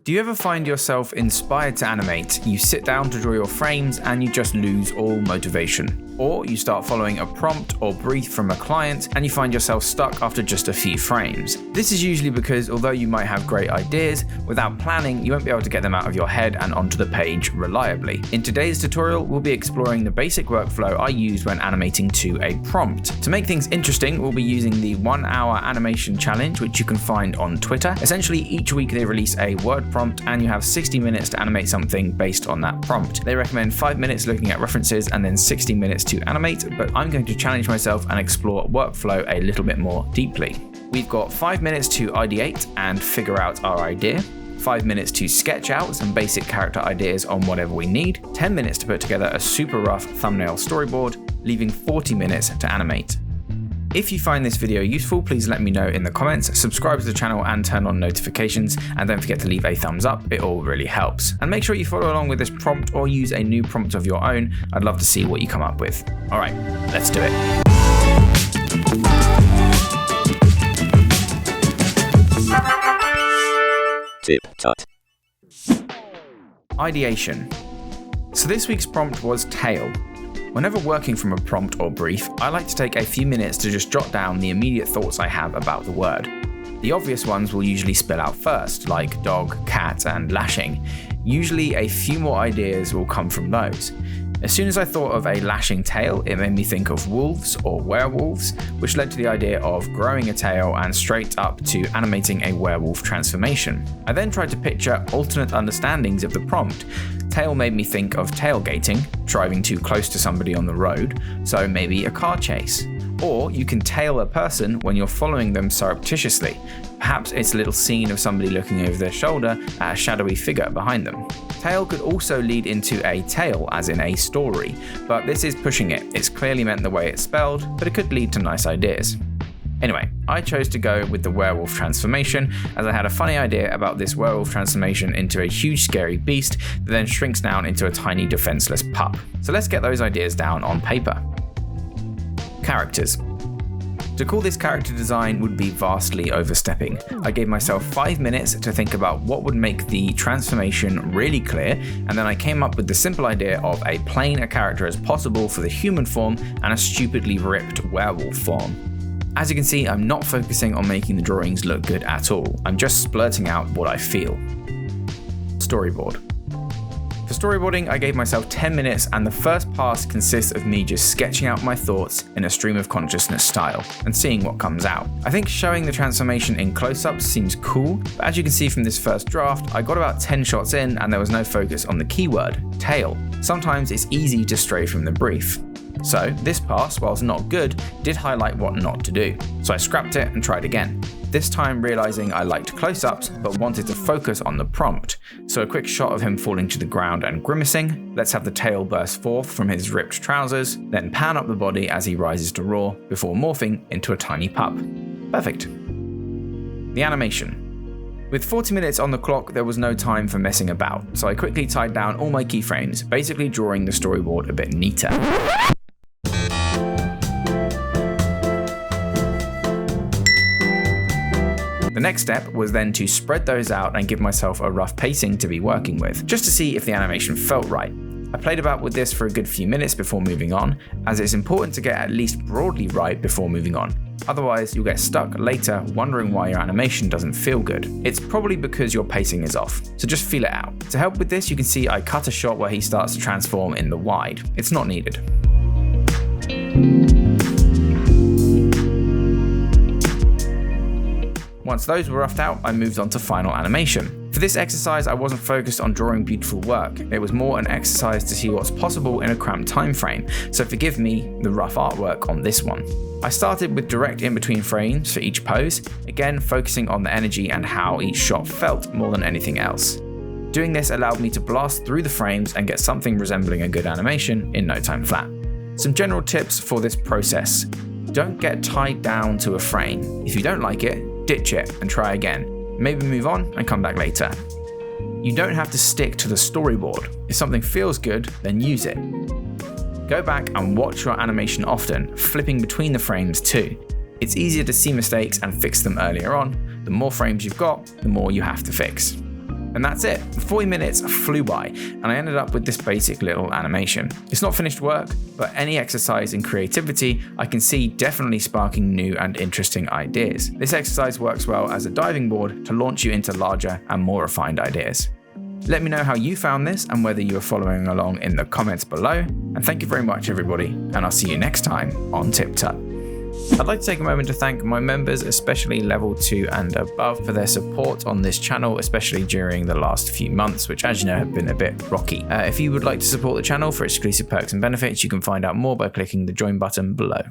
Do you ever find yourself inspired to animate? You sit down to draw your frames and you just lose all motivation. Or you start following a prompt or brief from a client and you find yourself stuck after just a few frames. This is usually because although you might have great ideas, without planning you won't be able to get them out of your head and onto the page reliably. In today's tutorial, we'll be exploring the basic workflow I use when animating to a prompt. To make things interesting, we'll be using the 1 hour animation challenge, which you can find on Twitter. Essentially, each week they release a word prompt and you have 60 minutes to animate something based on that prompt. They recommend 5 minutes looking at references and then 60 minutes to animate, but I'm going to challenge myself and explore workflow a little bit more deeply. We've got 5 minutes to ideate and figure out our idea, 5 minutes to sketch out some basic character ideas on whatever we need, 10 minutes to put together a super rough thumbnail storyboard, leaving 40 minutes to animate. If you find this video useful, please let me know in the comments, subscribe to the channel and turn on notifications, and don't forget to leave a thumbs up, it all really helps. And make sure you follow along with this prompt or use a new prompt of your own, I'd love to see what you come up with. Alright, let's do it. TipTut. Ideation. So this week's prompt was tail. Whenever working from a prompt or brief, I like to take a few minutes to just jot down the immediate thoughts I have about the word. The obvious ones will usually spill out first, like dog, cat, and lashing. Usually a few more ideas will come from those. As soon as I thought of a lashing tail, it made me think of wolves or werewolves, which led to the idea of growing a tail and straight up to animating a werewolf transformation. I then tried to picture alternate understandings of the prompt. Tail made me think of tailgating, driving too close to somebody on the road, so maybe a car chase. Or you can tail a person when you're following them surreptitiously. Perhaps it's a little scene of somebody looking over their shoulder at a shadowy figure behind them. Tail could also lead into a tale, as in a story, but this is pushing it. It's clearly meant the way it's spelled, but it could lead to nice ideas. Anyway, I chose to go with the werewolf transformation as I had a funny idea about this werewolf transformation into a huge scary beast that then shrinks down into a tiny defenseless pup. So let's get those ideas down on paper. Characters. To call this character design would be vastly overstepping. I gave myself 5 minutes to think about what would make the transformation really clear, and then I came up with the simple idea of a plain a character as possible for the human form and a stupidly ripped werewolf form. As you can see, I'm not focusing on making the drawings look good at all. I'm just splurting out what I feel. Storyboard. For storyboarding, I gave myself 10 minutes and the first pass consists of me just sketching out my thoughts in a stream of consciousness style and seeing what comes out. I think showing the transformation in close-ups seems cool, but as you can see from this first draft, I got about 10 shots in and there was no focus on the keyword, tail. Sometimes it's easy to stray from the brief. So this pass, whilst not good, did highlight what not to do. So I scrapped it and tried again. This time realizing I liked close-ups but wanted to focus on the prompt. So a quick shot of him falling to the ground and grimacing. Let's have the tail burst forth from his ripped trousers, then pan up the body as he rises to roar before morphing into a tiny pup. Perfect. The animation. With 40 minutes on the clock, there was no time for messing about, so I quickly tied down all my keyframes, basically drawing the storyboard a bit neater. The next step was then to spread those out and give myself a rough pacing to be working with, just to see if the animation felt right. I played about with this for a good few minutes before moving on, as it's important to get at least broadly right before moving on. Otherwise, you'll get stuck later wondering why your animation doesn't feel good. It's probably because your pacing is off, so just feel it out. To help with this, you can see I cut a shot where he starts to transform in the wide. It's not needed. Once those were roughed out, I moved on to final animation. For this exercise, I wasn't focused on drawing beautiful work. It was more an exercise to see what's possible in a cramped time frame, so forgive me the rough artwork on this one. I started with direct in-between frames for each pose, again focusing on the energy and how each shot felt more than anything else. Doing this allowed me to blast through the frames and get something resembling a good animation in no time flat. Some general tips for this process. Don't get tied down to a frame. If you don't like it, ditch it and try again. Maybe move on and come back later. You don't have to stick to the storyboard. If something feels good, then use it. Go back and watch your animation often, flipping between the frames too. It's easier to see mistakes and fix them earlier on. The more frames you've got, the more you have to fix. And that's it. 40 minutes flew by, and I ended up with this basic little animation. It's not finished work, but any exercise in creativity I can see definitely sparking new and interesting ideas. This exercise works well as a diving board to launch you into larger and more refined ideas. Let me know how you found this and whether you are following along in the comments below. And thank you very much, everybody, and I'll see you next time on TipTut. I'd like to take a moment to thank my members, especially level 2 and above, for their support on this channel, especially during the last few months, which, as you know, have been a bit rocky. If you would like to support the channel for exclusive perks and benefits, you can find out more by clicking the join button below.